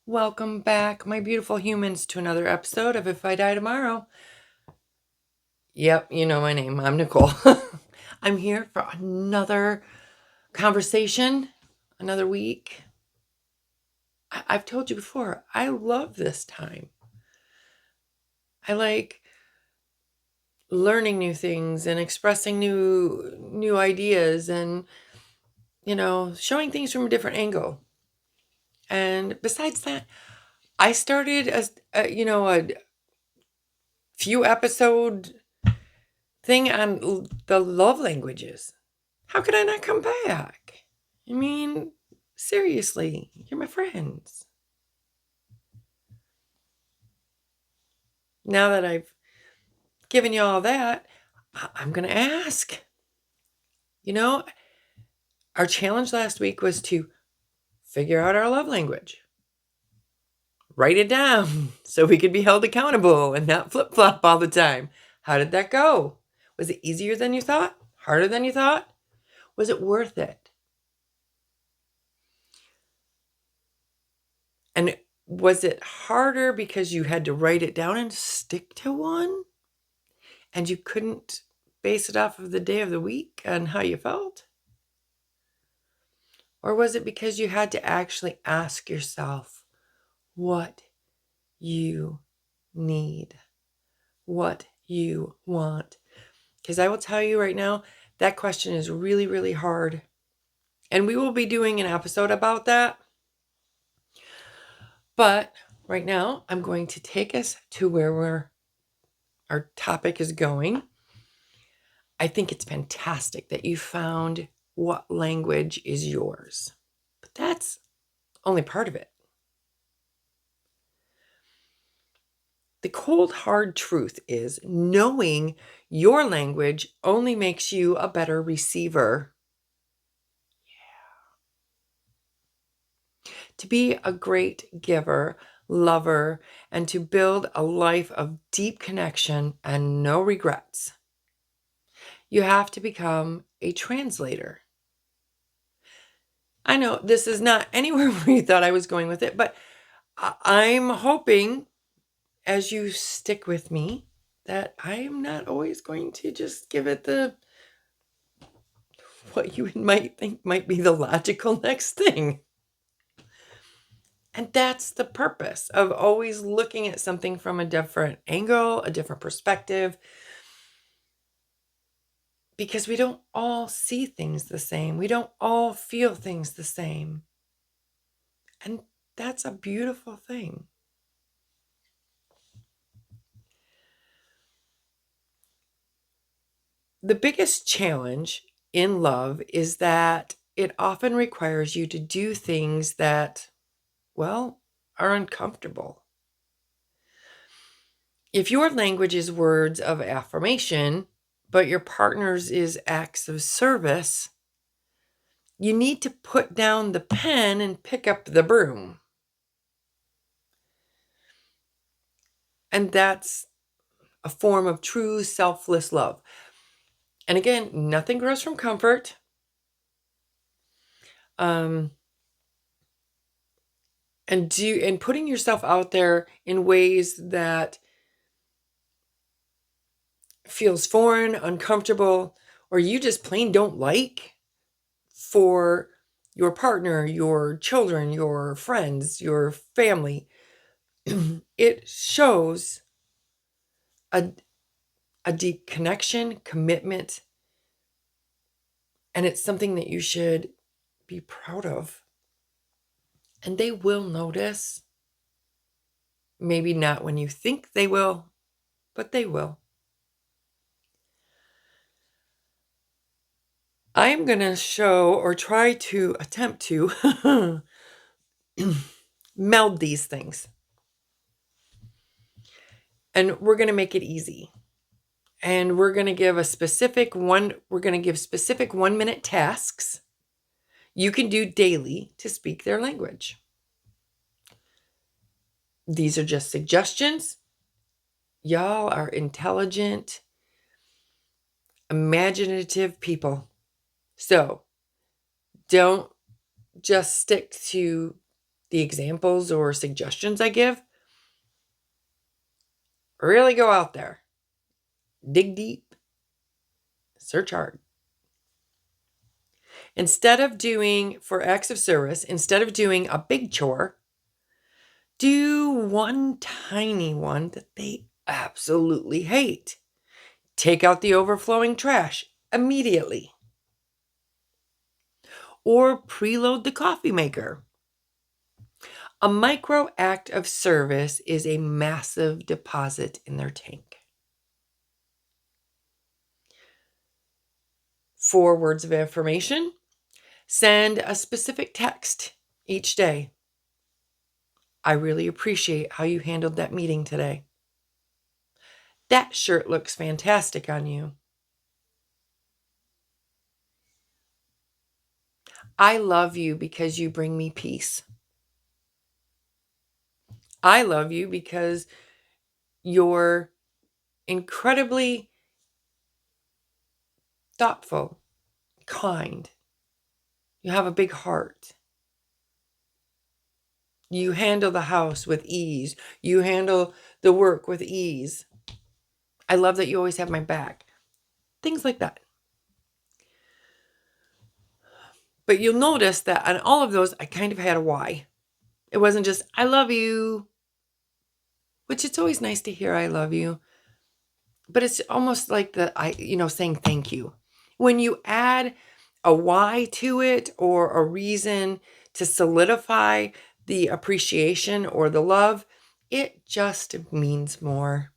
Welcome back, my beautiful humans, to another episode of If I Die Tomorrow. Yep, you know my name. I'm Nicole. I'm here for another conversation, another week. I've told you before, I love this time. I like learning new things and expressing new ideas and, showing things from a different angle. And besides that, I started a few episode thing on the love languages. How could I not come back? I mean, seriously, you're my friends. Now that I've given you all that, I'm going to ask. Our challenge last week was to figure out our love language. Write it down so we could be held accountable and not flip-flop all the time. How did that go? Was it easier than you thought? Harder than you thought? Was it worth it? And was it harder because you had to write it down and stick to one? And you couldn't base it off of the day of the week and how you felt? Or was it because you had to actually ask yourself what you need, what you want? Because I will tell you right now, that question is really, really hard. And we will be doing an episode about that. But right now, I'm going to take us to where our topic is going. I think it's fantastic that you found what language is yours. But that's only part of it. The cold, hard truth is knowing your language only makes you a better receiver. Yeah. To be a great giver, lover, and to build a life of deep connection and no regrets, you have to become a translator. I know this is not anywhere where you thought I was going with it, but I'm hoping, as you stick with me, that I'm not always going to just give it what you might think might be the logical next thing. And that's the purpose of always looking at something from a different angle, a different perspective, because we don't all see things the same. We don't all feel things the same. And that's a beautiful thing. The biggest challenge in love is that it often requires you to do things that, well, are uncomfortable. If your language is words of affirmation, but your partner's is acts of service, you need to put down the pen and pick up the broom. And that's a form of true selfless love. And again, nothing grows from comfort. And putting yourself out there in ways that feels foreign, uncomfortable, or you just plain don't like for your partner, your children, your friends, your family, it shows a deep connection, commitment, and it's something that you should be proud of. And they will notice. Maybe not when you think they will, but they will. I'm going to show or try to attempt to meld these things. And we're going to make it easy. And we're going to give specific 1-minute tasks you can do daily to speak their language. These are just suggestions. Y'all are intelligent, imaginative people. So don't just stick to the examples or suggestions I give, really go out there, dig deep, search hard. Instead of doing, for acts of service, instead of doing a big chore, do one tiny one that they absolutely hate. Take out the overflowing trash immediately. Or preload the coffee maker. A micro act of service is a massive deposit in their tank. 4 words of affirmation. Send a specific text each day. I really appreciate how you handled that meeting today. That shirt looks fantastic on you. I love you because you bring me peace. I love you because you're incredibly thoughtful, kind. You have a big heart. You handle the house with ease. You handle the work with ease. I love that you always have my back. Things like that. But you'll notice that on all of those, I kind of had a why. It wasn't just, I love you, which it's always nice to hear I love you. But it's almost like saying thank you. When you add a why to it or a reason to solidify the appreciation or the love, it just means more.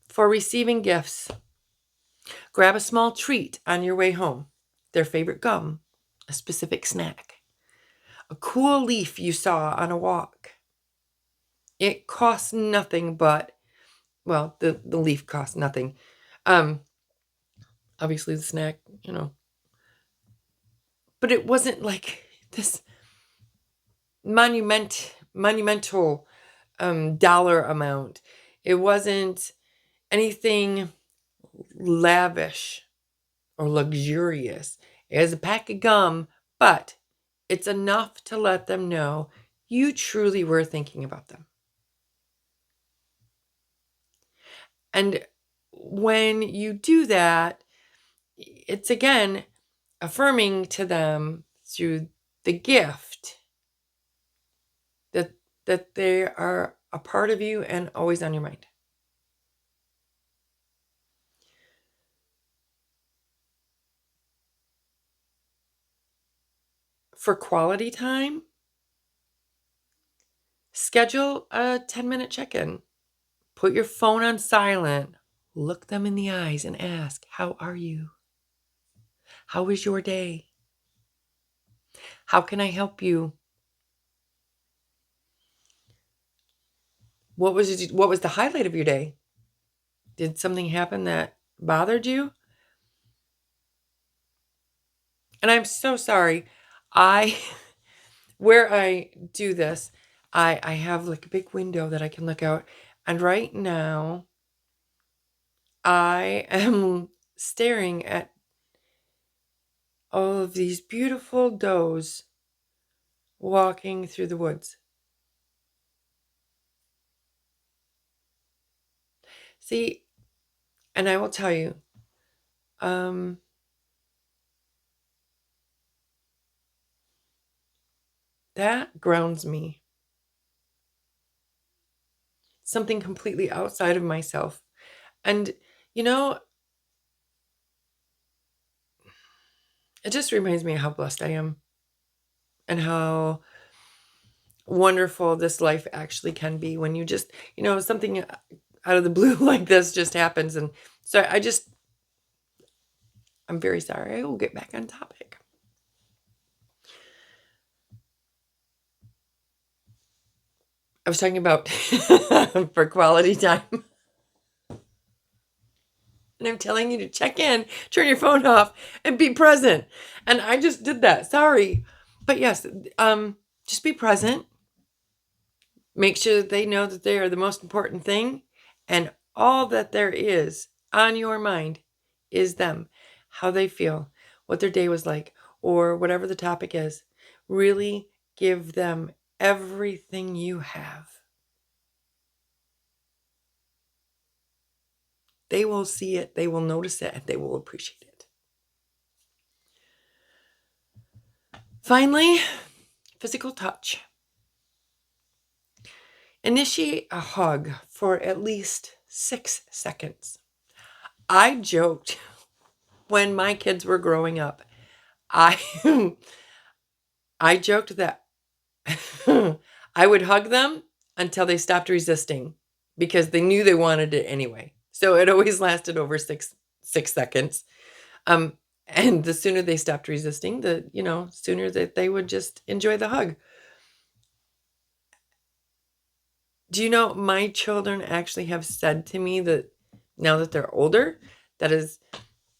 For receiving gifts, grab a small treat on your way home, their favorite gum, a specific snack, a cool leaf you saw on a walk. It costs nothing but, well, the leaf costs nothing. Obviously the snack, but it wasn't like this monumental dollar amount. It wasn't anything lavish or luxurious. It was a pack of gum, but it's enough to let them know you truly were thinking about them. And when you do that, it's again affirming to them through the gift that they are a part of you and always on your mind. For quality time, schedule a 10-minute check-in. Put your phone on silent. Look them in the eyes and ask, how are you? How was your day? How can I help you? What was the highlight of your day? Did something happen that bothered you? And I'm so sorry. Where I do this, I have like a big window that I can look out. And right now, I am staring at all of these beautiful does walking through the woods. See, and I will tell you, that grounds me. Something completely outside of myself. And, it just reminds me of how blessed I am and how wonderful this life actually can be when you just, something out of the blue like this just happens. And so I'm very sorry. I will get back on topic. I was talking about for quality time. And I'm telling you to check in, turn your phone off, and be present. And I just did that. Sorry. But yes, just be present. Make sure that they know that they are the most important thing. And all that there is on your mind is them, how they feel, what their day was like, or whatever the topic is. Really give them everything you have. They will see it, they will notice it, and they will appreciate it. Finally, physical touch. Initiate a hug for at least 6 seconds. I joked when my kids were growing up. I joked that I would hug them until they stopped resisting because they knew they wanted it anyway. So it always lasted over 6 seconds. And the sooner they stopped resisting, the sooner that they would just enjoy the hug. Do you know my children actually have said to me that now that they're older, that is,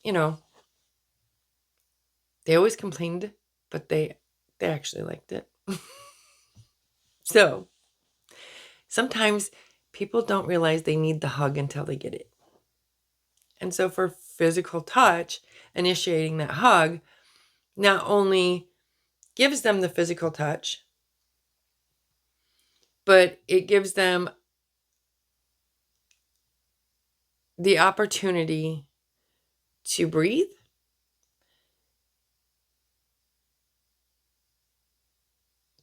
they always complained, but they actually liked it. So sometimes people don't realize they need the hug until they get it. And so for physical touch, initiating that hug not only gives them the physical touch, but it gives them the opportunity to breathe,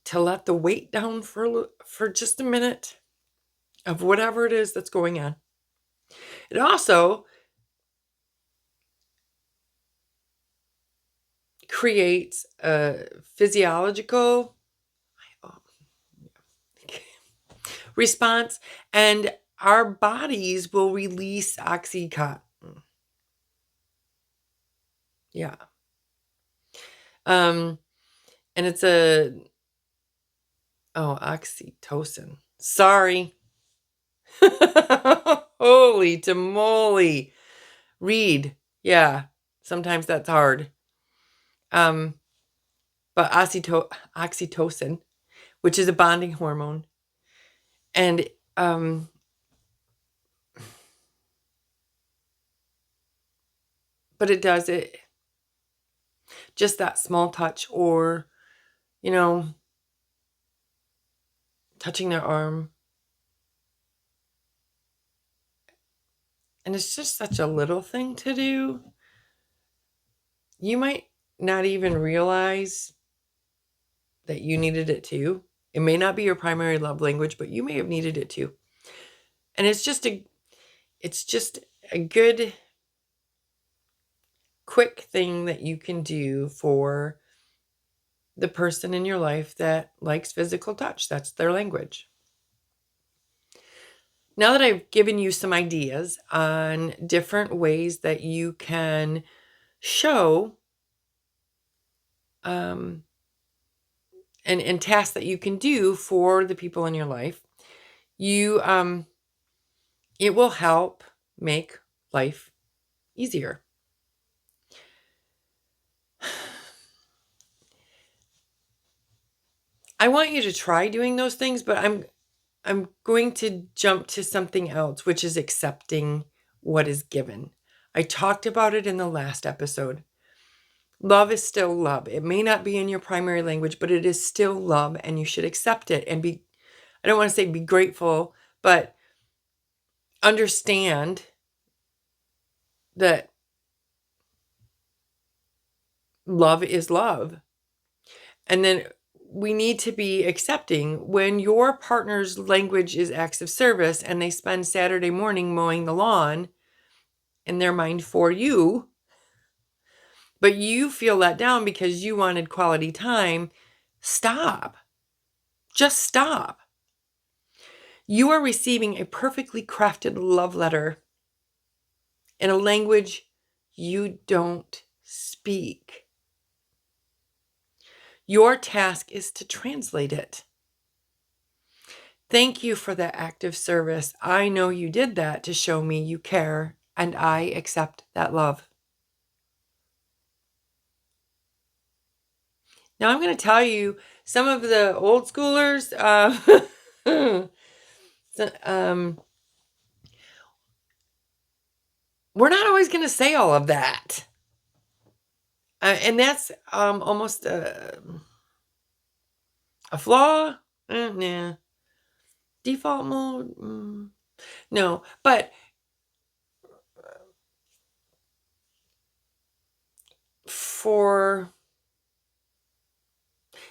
to let the weight down for just a minute of whatever it is that's going on. It also creates a physiological response, and our bodies will release oxytocin. Yeah. And it's oxytocin. Sorry. Holy tamale. Read. Yeah. Sometimes that's hard. But oxytocin, which is a bonding hormone. And but it does it. Just that small touch, or touching their arm. And it's just such a little thing to do. You might not even realize that you needed it too. It may not be your primary love language, but you may have needed it too. And it's just a good, quick thing that you can do for the person in your life that likes physical touch. That's their language. Now that I've given you some ideas on different ways that you can show and tasks that you can do for the people in your life, you it will help make life easier. I want you to try doing those things, but I'm going to jump to something else, which is accepting what is given. I talked about it in the last episode. Love is still love. It may not be in your primary language, but it is still love, and you should accept it and I don't want to say be grateful, but understand that love is love. And then we need to be accepting when your partner's language is acts of service and they spend Saturday morning mowing the lawn in their mind for you, but you feel let down because you wanted quality time. Stop. Just stop. You are receiving a perfectly crafted love letter in a language you don't speak. Your task is to translate it. Thank you for that act of service. I know you did that to show me you care, and I accept that love. Now I'm going to tell you some of the old schoolers. We're not always going to say all of that. And that's almost a flaw. Nah. Default mode. No, but for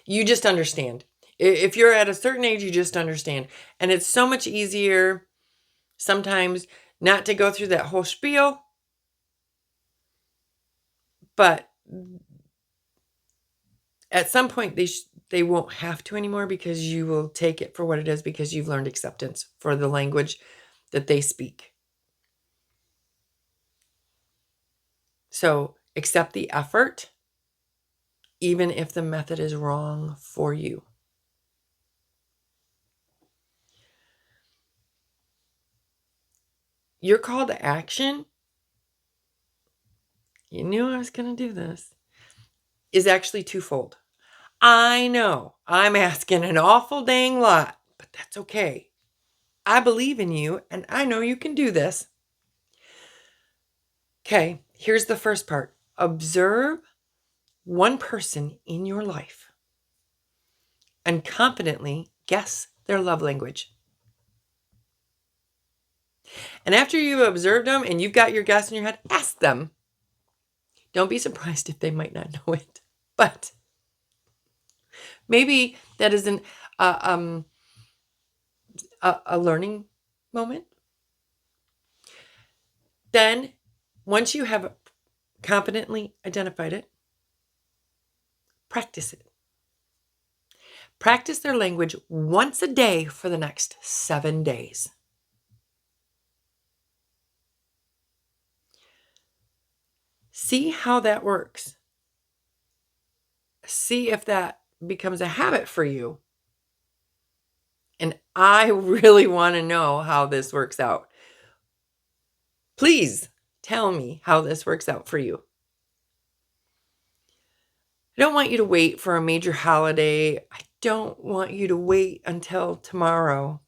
you just understand. If you're at a certain age, you just understand. And it's so much easier sometimes not to go through that whole spiel, but at some point they won't have to anymore, because you will take it for what it is, because you've learned acceptance for the language that they speak. So accept the effort, even if the method is wrong for you. Your call to action, you knew I was going to do this, is actually twofold. I know I'm asking an awful dang lot, but that's okay. I believe in you, and I know you can do this. Okay, here's the first part. Observe one person in your life and confidently guess their love language. And after you've observed them and you've got your guess in your head, ask them. Don't be surprised if they might not know it, but maybe that is a learning moment. Then, once you have confidently identified it, practice it. Practice their language once a day for the next 7 days. See how that works. See if that becomes a habit for you. And I really want to know how this works out. Please tell me how this works out for you. I don't want you to wait for a major holiday. I don't want you to wait until tomorrow.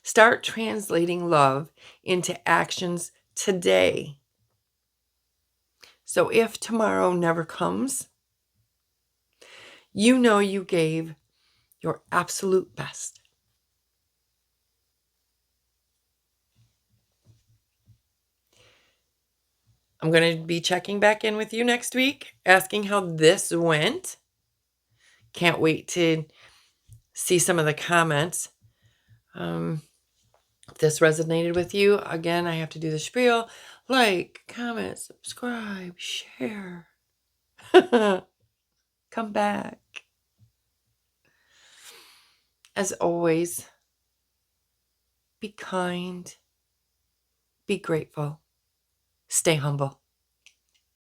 Start translating love into actions today. So if tomorrow never comes, you know you gave your absolute best. I'm going to be checking back in with you next week, asking how this went. Can't wait to see some of the comments. If this resonated with you, again, I have to do the spiel. Like, comment, subscribe, share. Come back. As always, be kind, be grateful, stay humble.